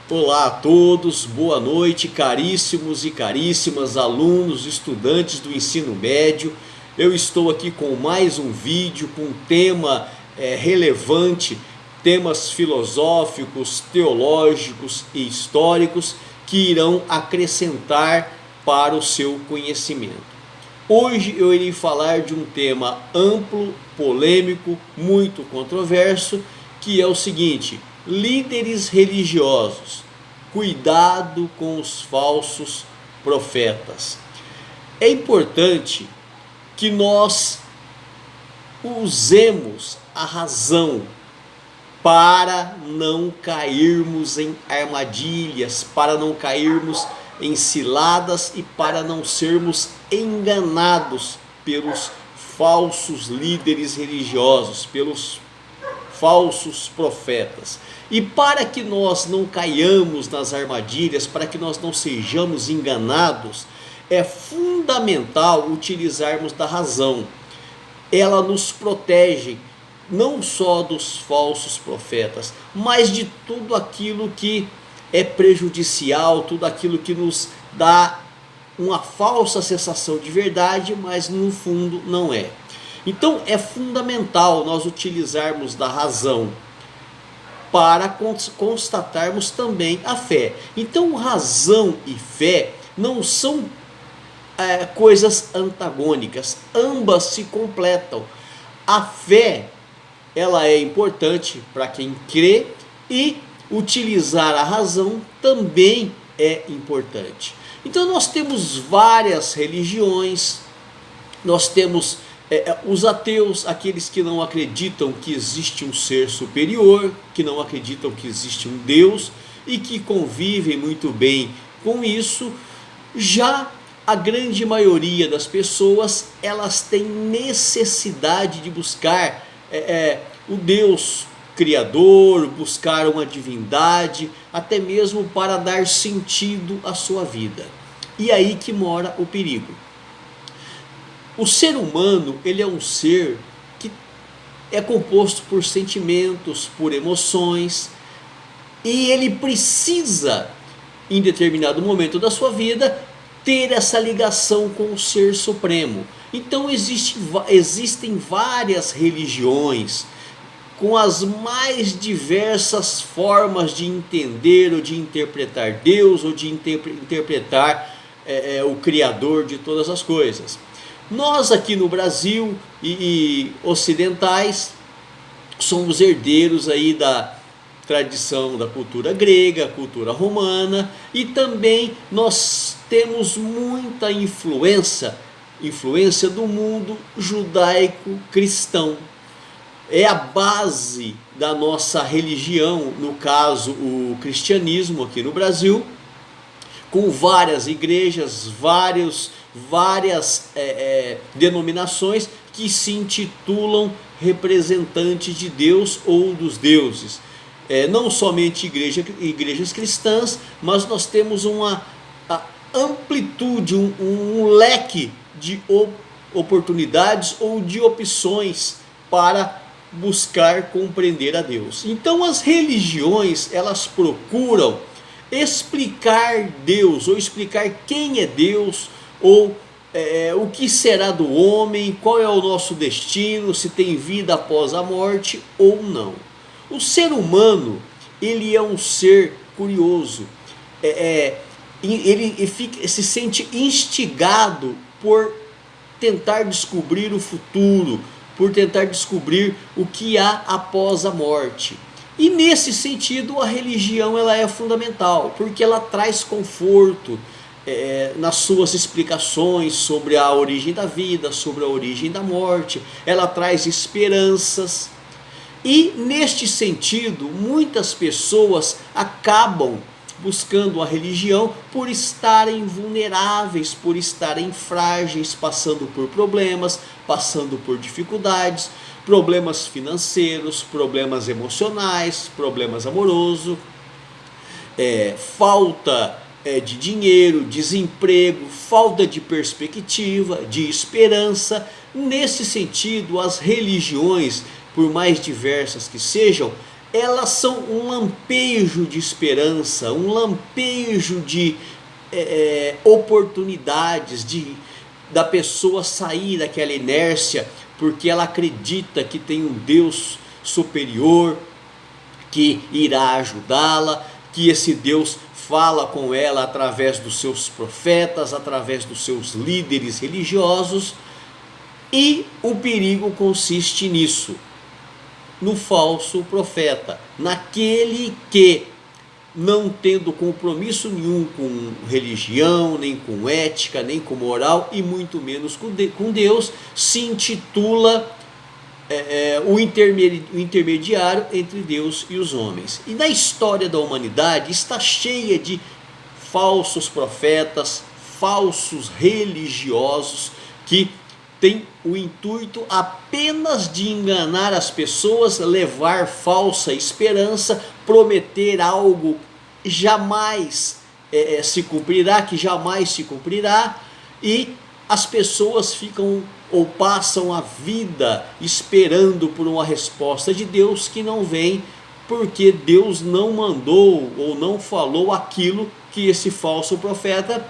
Olá a todos, boa noite, caríssimos e caríssimas alunos, estudantes do ensino médio. Eu estou aqui com mais um vídeo com um tema relevante, temas filosóficos, teológicos e históricos que irão acrescentar para o seu conhecimento. Hoje eu irei falar de um tema amplo, polêmico, muito controverso, que é o seguinte: líderes religiosos, cuidado com os falsos profetas. É importante que nós usemos a razão para não cairmos em armadilhas, para não cairmos em ciladas e para não sermos enganados pelos falsos líderes religiosos, pelos falsos profetas. E para que nós não caiamos nas armadilhas, para que nós não sejamos enganados, é fundamental utilizarmos da razão. Ela nos protege não só dos falsos profetas, mas de tudo aquilo que é prejudicial, tudo aquilo que nos dá uma falsa sensação de verdade, mas no fundo não é. Então é fundamental nós utilizarmos da razão para constatarmos também a fé. Então razão e fé não são coisas antagônicas, ambas se completam. A fé, ela é importante para quem crê, e utilizar a razão também é importante. Então nós temos várias religiões, nós temos os ateus, aqueles que não acreditam que existe um ser superior, que não acreditam que existe um Deus e que convivem muito bem com isso. Já a grande maioria das pessoas, elas têm necessidade de buscar o Deus Criador, buscar uma divindade, até mesmo para dar sentido à sua vida. E aí que mora o perigo. O ser humano, ele é um ser que é composto por sentimentos, por emoções, e ele precisa, em determinado momento da sua vida, ter essa ligação com o Ser Supremo. Então existem várias religiões, com as mais diversas formas de entender ou de interpretar Deus, ou de interpretar o Criador de todas as coisas. Nós aqui no Brasil e ocidentais somos herdeiros aí da tradição da cultura grega, cultura romana, e também nós temos muita influência do mundo judaico-cristão. É a base da nossa religião, no caso o cristianismo aqui no Brasil, com várias igrejas, várias denominações que se intitulam representantes de Deus ou dos deuses. Não somente igrejas cristãs, mas nós temos uma amplitude, um leque de oportunidades ou de opções para buscar compreender a Deus. Então as religiões, elas procuram explicar Deus, ou explicar quem é Deus, ou o que será do homem, qual é o nosso destino, se tem vida após a morte ou não. O ser humano, ele é um ser curioso, ele se sente instigado por tentar descobrir o futuro, por tentar descobrir o que há após a morte. E nesse sentido a religião, ela é fundamental, porque ela traz conforto nas suas explicações sobre a origem da vida, sobre a origem da morte. Ela traz esperanças. E neste sentido, muitas pessoas acabam buscando a religião por estarem vulneráveis, por estarem frágeis, passando por problemas, passando por dificuldades, problemas financeiros, problemas emocionais, problemas amorosos, falta de dinheiro, desemprego, falta de perspectiva, de esperança. Nesse sentido, as religiões, por mais diversas que sejam, elas são um lampejo de esperança, um lampejo de oportunidades da pessoa sair daquela inércia, porque ela acredita que tem um Deus superior que irá ajudá-la, que esse Deus fala com ela através dos seus profetas, através dos seus líderes religiosos. E o perigo consiste nisso, no falso profeta, naquele que, não tendo compromisso nenhum com religião, nem com ética, nem com moral, e muito menos com Deus, se intitula o intermediário entre Deus e os homens. E na história da humanidade está cheia de falsos profetas, falsos religiosos, que tem o intuito apenas de enganar as pessoas, levar falsa esperança, prometer algo jamais se cumprirá, que jamais se cumprirá, e as pessoas ficam ou passam a vida esperando por uma resposta de Deus que não vem, porque Deus não mandou ou não falou aquilo que esse falso profeta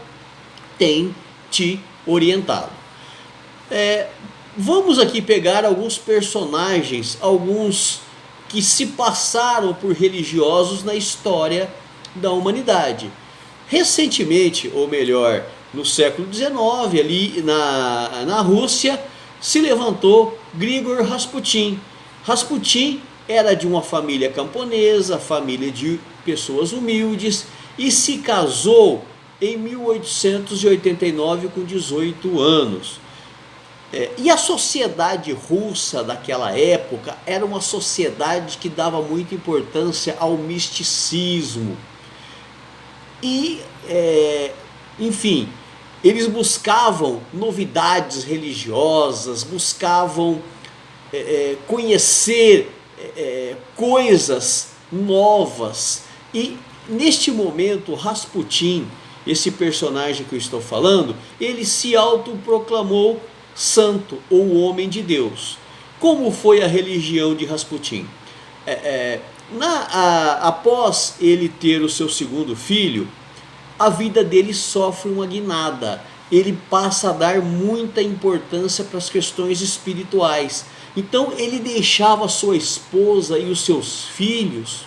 tem te orientado. Vamos aqui pegar alguns personagens, alguns que se passaram por religiosos na história da humanidade. Recentemente, ou melhor, no século XIX, ali na Rússia, se levantou Grigor Rasputin. Rasputin era de uma família camponesa, família de pessoas humildes, e se casou em 1889 com 18 anos. E a sociedade russa daquela época era uma sociedade que dava muita importância ao misticismo. E, enfim, eles buscavam novidades religiosas, buscavam conhecer coisas novas. E neste momento, Rasputin, esse personagem que eu estou falando, ele se autoproclamou santo ou homem de Deus. Como foi a religião de Rasputin? Após ele ter o seu segundo filho, a vida dele sofre uma guinada. Ele passa a dar muita importância para as questões espirituais. Então ele deixava sua esposa e os seus filhos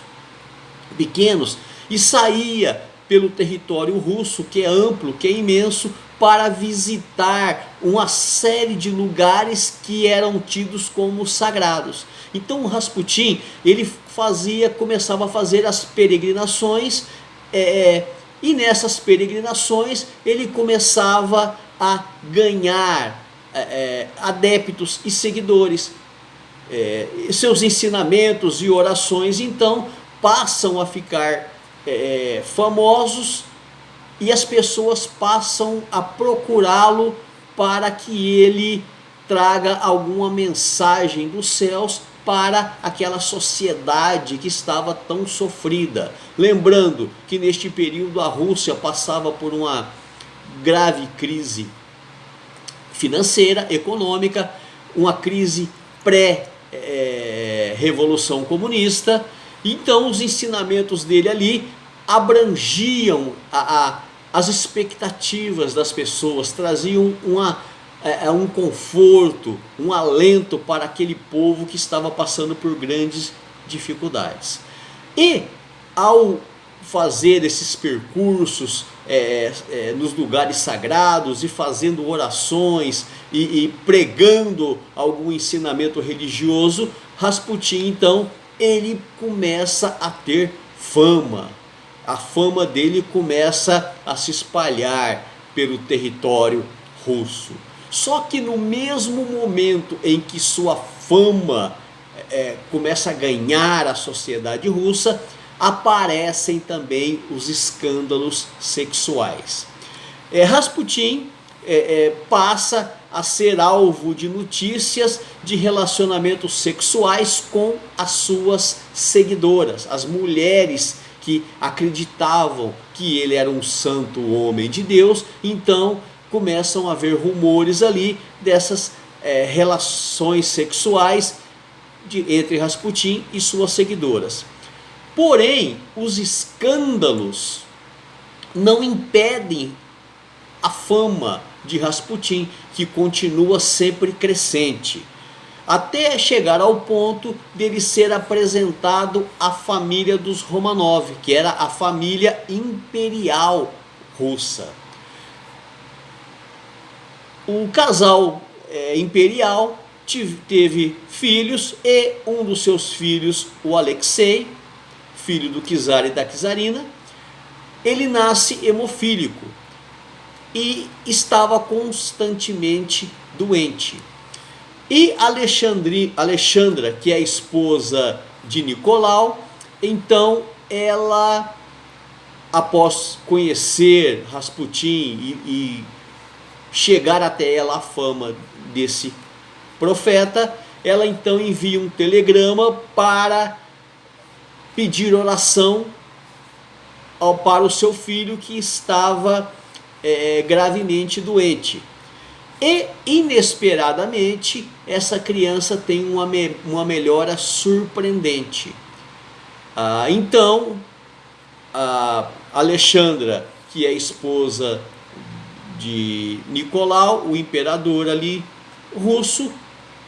pequenos e saía pelo território russo, que é amplo, que é imenso, para visitar uma série de lugares que eram tidos como sagrados. Então o Rasputin, ele começava a fazer as peregrinações, e nessas peregrinações ele começava a ganhar adeptos e seguidores. Seus ensinamentos e orações então passam a ficar famosos, e as pessoas passam a procurá-lo para que ele traga alguma mensagem dos céus para aquela sociedade que estava tão sofrida. Lembrando que neste período a Rússia passava por uma grave crise financeira, econômica, uma crise pré-revolução comunista. Então os ensinamentos dele ali abrangiam as expectativas das pessoas, traziam um conforto, um alento para aquele povo que estava passando por grandes dificuldades. E ao fazer esses percursos nos lugares sagrados e fazendo orações e pregando algum ensinamento religioso, Rasputin então ele começa a ter fama. A fama dele começa a se espalhar pelo território russo. Só que no mesmo momento em que sua fama começa a ganhar a sociedade russa, aparecem também os escândalos sexuais. Rasputin passa a ser alvo de notícias de relacionamentos sexuais com as suas seguidoras, as mulheres que acreditavam que ele era um santo homem de Deus. Então começam a haver rumores ali dessas relações sexuais entre Rasputin e suas seguidoras. Porém, os escândalos não impedem a fama de Rasputin, que continua sempre crescente, até chegar ao ponto dele ser apresentado à família dos Romanov, que era a família imperial russa. O casal imperial teve filhos, e um dos seus filhos, o Alexei, filho do czar e da czarina, ele nasce hemofílico e estava constantemente doente. E Alexandra, que é a esposa de Nicolau, então ela, após conhecer Rasputin e chegar até ela a fama desse profeta, ela então envia um telegrama para pedir oração para o seu filho, que estava gravemente doente. E inesperadamente essa criança tem uma melhora surpreendente. Então a Alexandra, que é esposa de Nicolau, o imperador ali russo,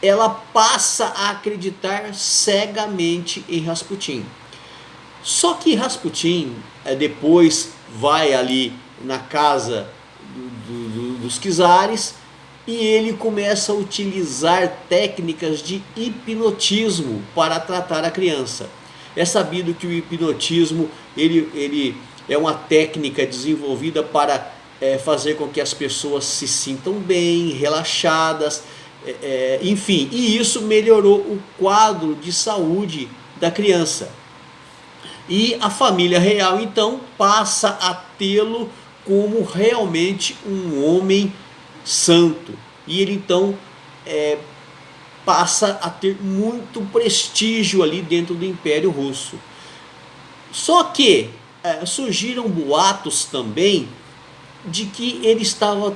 ela passa a acreditar cegamente em Rasputin. Só que Rasputin depois vai ali na casa dos czares e ele começa a utilizar técnicas de hipnotismo para tratar a criança. É sabido que o hipnotismo ele é uma técnica desenvolvida para fazer com que as pessoas se sintam bem, relaxadas, enfim, e isso melhorou o quadro de saúde da criança. E a família real então passa a tê-lo como realmente um homem santo, e ele então passa a ter muito prestígio ali dentro do Império Russo. Só que surgiram boatos também de que ele estava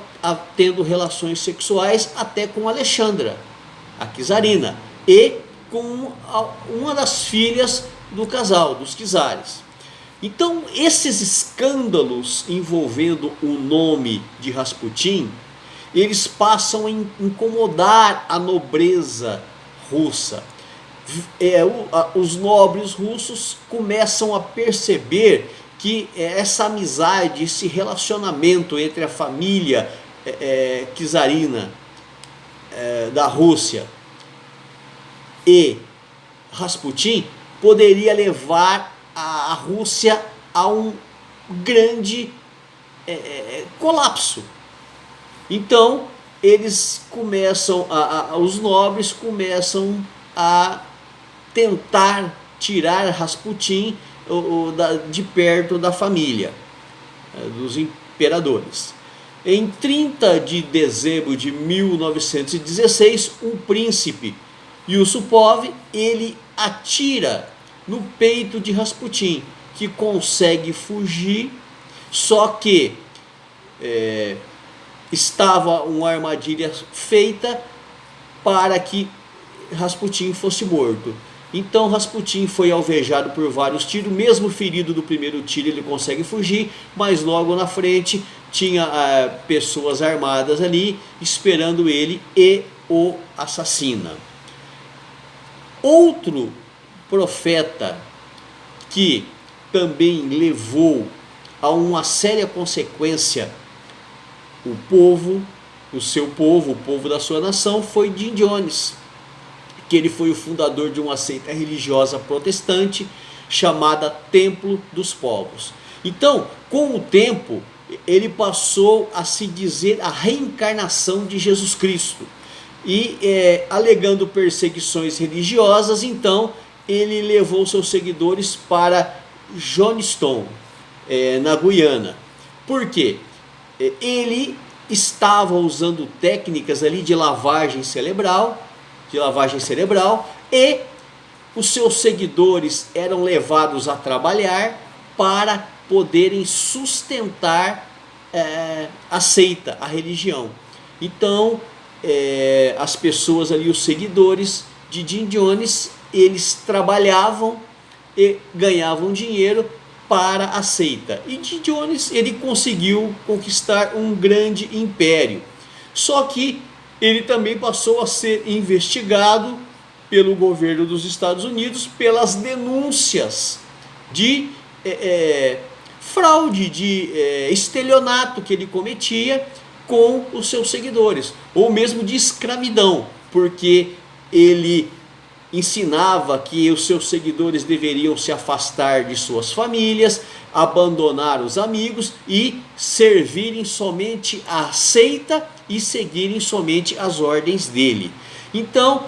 tendo relações sexuais até com Alexandra, a czarina, e com uma das filhas do casal, dos czares. Então esses escândalos envolvendo o nome de Rasputin, eles passam a incomodar a nobreza russa. Os nobres russos começam a perceber que essa amizade, esse relacionamento entre a família czarina da Rússia e Rasputin poderia levar a Rússia a um grande colapso. Então eles começam, os nobres começam a tentar tirar Rasputin de perto da família dos imperadores. Em 30 de dezembro de 1916, um príncipe, Yusupov, ele atira no peito de Rasputin, que consegue fugir, só que estava uma armadilha feita para que Rasputin fosse morto. Então Rasputin foi alvejado por vários tiros, mesmo ferido do primeiro tiro ele consegue fugir, mas logo na frente tinha pessoas armadas ali esperando ele e o assassina. Outro profeta que também levou a uma séria consequência o seu povo, o povo da sua nação, foi Jim Jones, que ele foi o fundador de uma seita religiosa protestante chamada Templo dos Povos. Então, com o tempo, ele passou a se dizer a reencarnação de Jesus Cristo. E alegando perseguições religiosas, então ele levou seus seguidores para Johnstone, na Guiana. Por quê? Ele estava usando técnicas ali de lavagem cerebral, e os seus seguidores eram levados a trabalhar para poderem sustentar a seita, a religião. Então as pessoas ali, os seguidores de Jim Jones, eles trabalhavam e ganhavam dinheiro para a seita. E de Jones ele conseguiu conquistar um grande império. Só que ele também passou a ser investigado pelo governo dos Estados Unidos pelas denúncias de fraude, de estelionato que ele cometia com os seus seguidores, ou mesmo de escravidão, porque ele ensinava que os seus seguidores deveriam se afastar de suas famílias, abandonar os amigos e servirem somente à seita e seguirem somente as ordens dele. Então,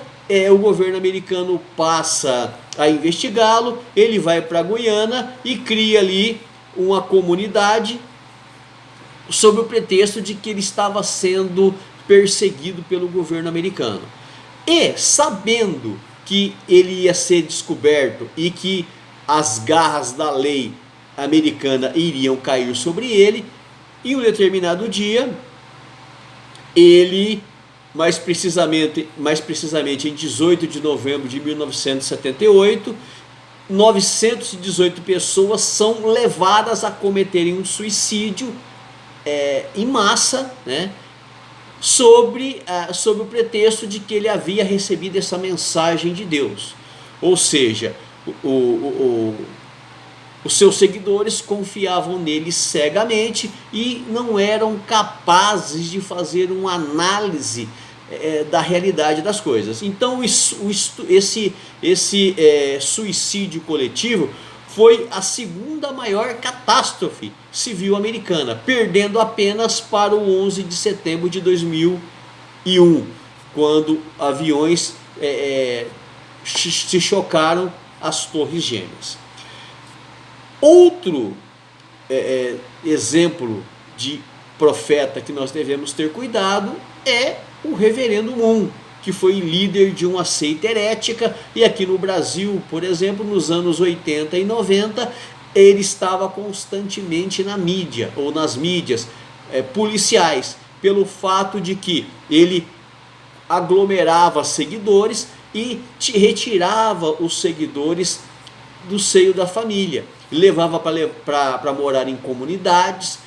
o governo americano passa a investigá-lo, ele vai para a Guiana e cria ali uma comunidade sob o pretexto de que ele estava sendo perseguido pelo governo americano. E sabendo que ele ia ser descoberto e que as garras da lei americana iriam cair sobre ele, em um determinado dia, ele, mais precisamente em 18 de novembro de 1978, 918 pessoas são levadas a cometerem um suicídio em massa, né? Sobre o pretexto de que ele havia recebido essa mensagem de Deus. Ou seja, os seus seguidores confiavam nele cegamente e não eram capazes de fazer uma análise da realidade das coisas. Então esse suicídio coletivo foi a segunda maior catástrofe civil americana, perdendo apenas para o 11 de setembro de 2001, quando aviões se chocaram às Torres Gêmeas. Outro exemplo de profeta que nós devemos ter cuidado é o reverendo Moon, que foi líder de uma seita herética, e aqui no Brasil, por exemplo, nos anos 80 e 90, ele estava constantemente na mídia, ou nas mídias policiais, pelo fato de que ele aglomerava seguidores e retirava os seguidores do seio da família, levava para morar em comunidades,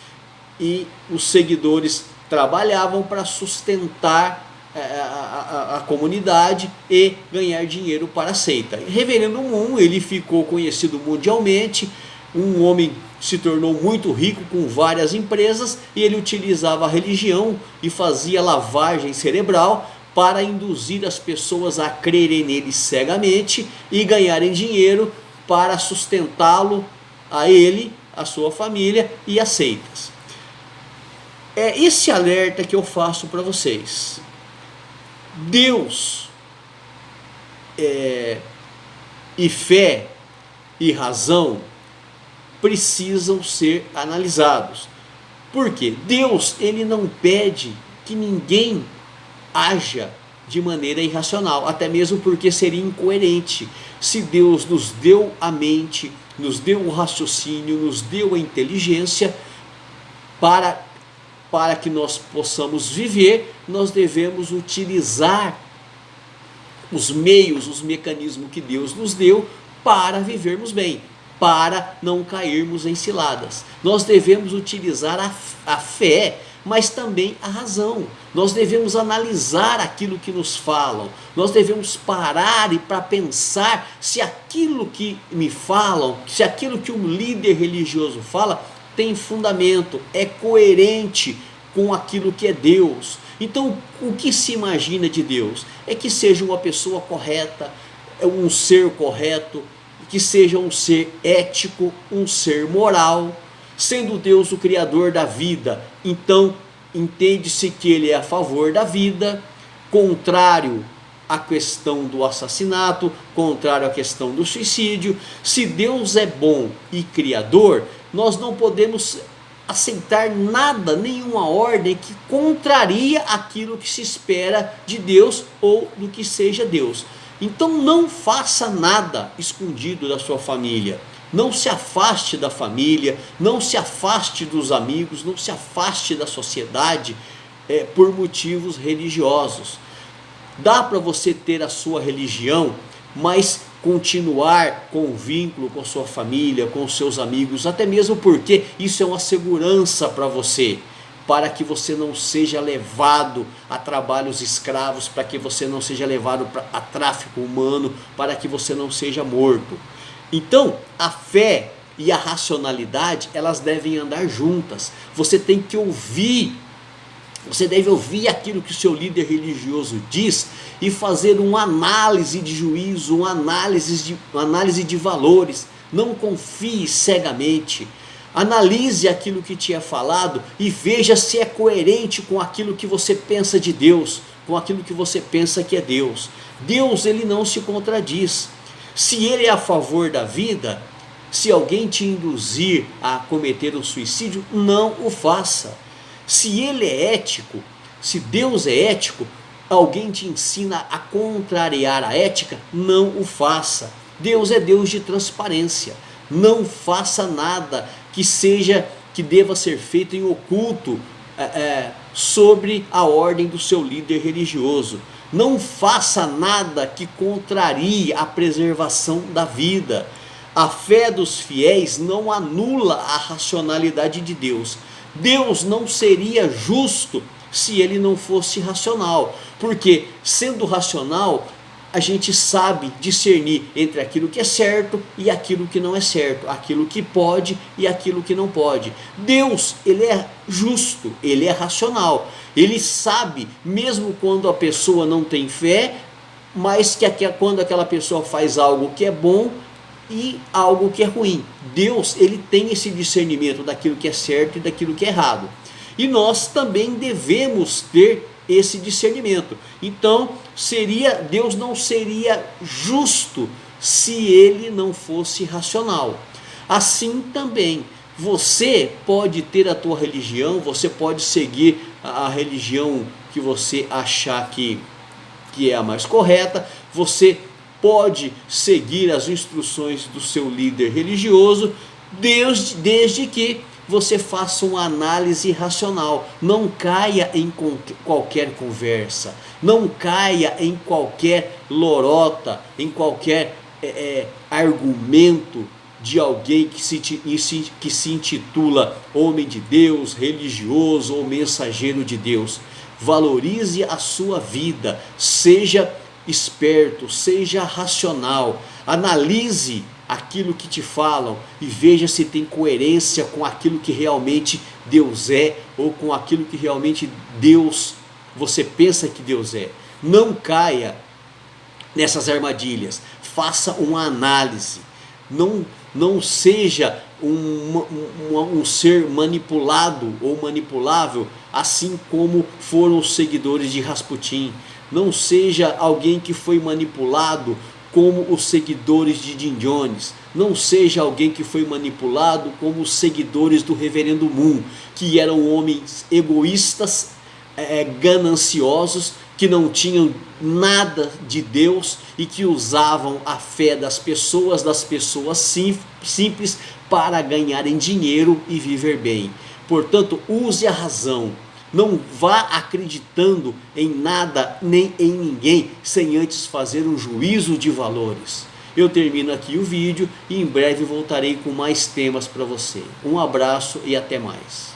e os seguidores trabalhavam para sustentar a comunidade e ganhar dinheiro para a seita. Reverendo Moon, ele ficou conhecido mundialmente, um homem se tornou muito rico com várias empresas, e ele utilizava a religião e fazia lavagem cerebral para induzir as pessoas a crerem nele cegamente e ganharem dinheiro para sustentá-lo, a ele, a sua família e as seitas. É esse alerta que eu faço para vocês. Deus e fé e razão precisam ser analisados. Por quê? Deus, ele não pede que ninguém haja de maneira irracional, até mesmo porque seria incoerente. Se Deus nos deu a mente, nos deu o raciocínio, nos deu a inteligência para que nós possamos viver, nós devemos utilizar os meios, os mecanismos que Deus nos deu para vivermos bem, para não cairmos em ciladas. Nós devemos utilizar a fé, mas também a razão. Nós devemos analisar aquilo que nos falam. Nós devemos parar e para pensar se aquilo que me falam, se aquilo que um líder religioso fala, tem fundamento, é coerente com aquilo que é Deus. Então, o que se imagina de Deus? É que seja uma pessoa correta, um ser correto, que seja um ser ético, um ser moral. Sendo Deus o Criador da vida, então entende-se que Ele é a favor da vida, contrário à questão do assassinato, contrário à questão do suicídio. Se Deus é bom e Criador, nós não podemos aceitar nada, nenhuma ordem que contraria aquilo que se espera de Deus ou do que seja Deus. Então não faça nada escondido da sua família. Não se afaste da família, não se afaste dos amigos, não se afaste da sociedade por motivos religiosos. Dá para você ter a sua religião, mas continuar com o vínculo com sua família, com seus amigos, até mesmo porque isso é uma segurança para você, para que você não seja levado a trabalhos escravos, para que você não seja levado a tráfico humano, para que você não seja morto. Então, a fé e a racionalidade, elas devem andar juntas. Você tem que ouvir, você deve ouvir aquilo que o seu líder religioso diz e fazer uma análise de juízo, uma análise de valores. Não confie cegamente. Analise aquilo que te é falado e veja se é coerente com aquilo que você pensa de Deus, com aquilo que você pensa que é Deus. Deus, ele não se contradiz. Se ele é a favor da vida, se alguém te induzir a cometer um suicídio, não o faça. Se ele é ético, se Deus é ético, alguém te ensina a contrariar a ética, não o faça. Deus é Deus de transparência. Não faça nada que deva ser feito em oculto sobre a ordem do seu líder religioso. Não faça nada que contrarie a preservação da vida. A fé dos fiéis não anula a racionalidade de Deus. Deus não seria justo se ele não fosse racional, porque sendo racional, a gente sabe discernir entre aquilo que é certo e aquilo que não é certo, aquilo que pode e aquilo que não pode. Deus, ele é justo, ele é racional, ele sabe, mesmo quando a pessoa não tem fé, mas quando aquela pessoa faz algo que é bom e algo que é ruim. Deus, ele tem esse discernimento daquilo que é certo e daquilo que é errado. E nós também devemos ter esse discernimento. Então, Deus não seria justo se ele não fosse racional. Assim também, você pode ter a tua religião, você pode seguir a religião que você achar que é a mais correta, você pode seguir as instruções do seu líder religioso, desde que você faça uma análise racional. Não caia em qualquer conversa, não caia em qualquer lorota, em qualquer argumento de alguém que se intitula homem de Deus, religioso ou mensageiro de Deus. Valorize a sua vida, seja esperto, seja racional, analise aquilo que te falam e veja se tem coerência com aquilo que realmente Deus é ou com aquilo que realmente você pensa que Deus é. Não caia nessas armadilhas, faça uma análise, não seja um ser manipulado ou manipulável, assim como foram os seguidores de Rasputin. Não seja alguém que foi manipulado como os seguidores de Jim Jones. Não seja alguém que foi manipulado como os seguidores do Reverendo Moon, que eram homens egoístas, gananciosos, que não tinham nada de Deus e que usavam a fé das pessoas simples para ganharem dinheiro e viver bem. Portanto, use a razão. Não vá acreditando em nada nem em ninguém sem antes fazer um juízo de valores. Eu termino aqui o vídeo e em breve voltarei com mais temas para você. Um abraço e até mais.